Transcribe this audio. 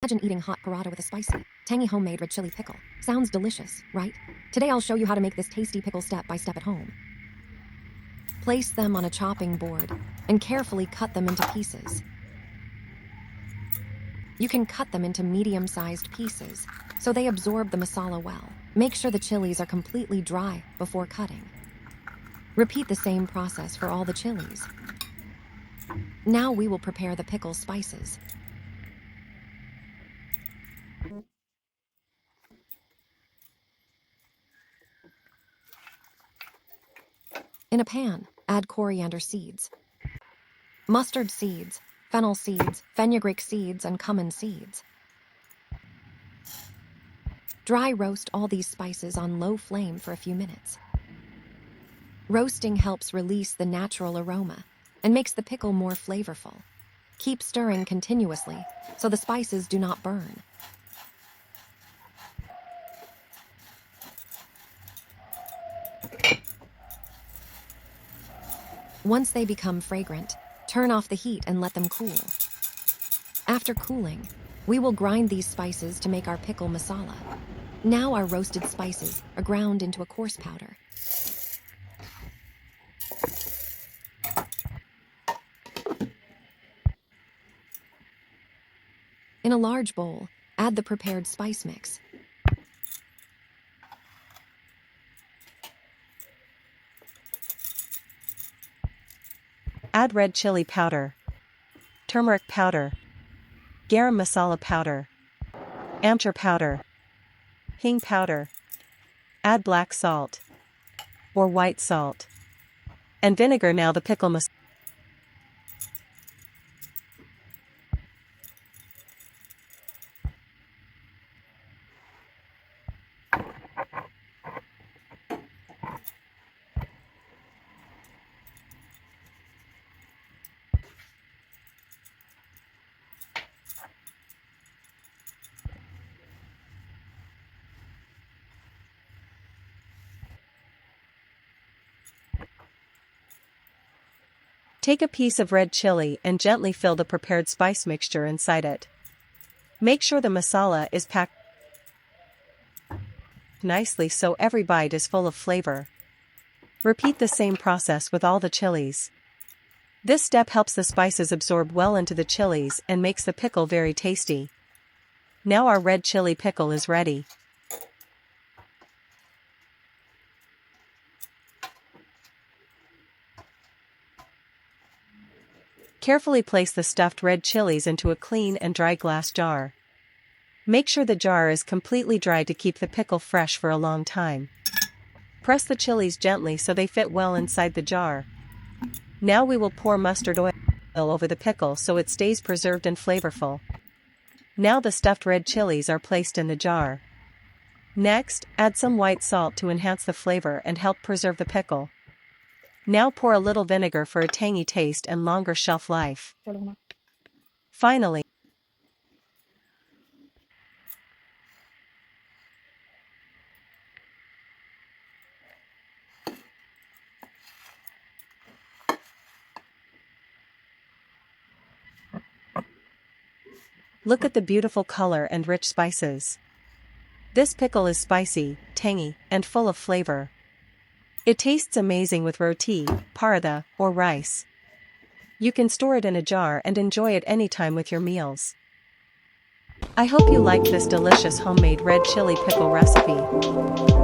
Imagine eating hot paratha with a spicy, tangy homemade red chili pickle. Sounds delicious, right? Today I'll show you how to make this tasty pickle step by step at home. Place them on a chopping board and carefully cut them into pieces. You can cut them into medium-sized pieces so they absorb the masala well. Make sure the chilies are completely dry before cutting. Repeat the same process for all the chilies. Now we will prepare the pickle spices. In a pan, add coriander seeds, mustard seeds, fennel seeds, fenugreek seeds, and cumin seeds. Dry roast all these spices on low flame for a few minutes. Roasting helps release the natural aroma and makes the pickle more flavorful. Keep stirring continuously so the spices do not burn. Once they become fragrant, turn off the heat and let them cool. After cooling, we will grind these spices to make our pickle masala. Now our roasted spices are ground into a coarse powder. In a large bowl, add the prepared spice mix. Add red chili powder, turmeric powder, garam masala powder, amchur powder, hing powder. Add black salt or white salt and vinegar. Now the pickle must take a piece of red chili and gently fill the prepared spice mixture inside it. Make sure the masala is packed nicely so every bite is full of flavor. Repeat the same process with all the chilies. This step helps the spices absorb well into the chilies and makes the pickle very tasty. Now our red chili pickle is ready. Carefully place the stuffed red chilies into a clean and dry glass jar. Make sure the jar is completely dry to keep the pickle fresh for a long time. Press the chilies gently so they fit well inside the jar. Now we will pour mustard oil over the pickle so it stays preserved and flavorful. Now the stuffed red chilies are placed in the jar. Next, add some white salt to enhance the flavor and help preserve the pickle. Now pour a little vinegar for a tangy taste and longer shelf life. Finally, look at the beautiful color and rich spices. This pickle is spicy, tangy, and full of flavor. It tastes amazing with roti, paratha, or rice. You can store it in a jar and enjoy it anytime with your meals. I hope you liked this delicious homemade red chili pickle recipe.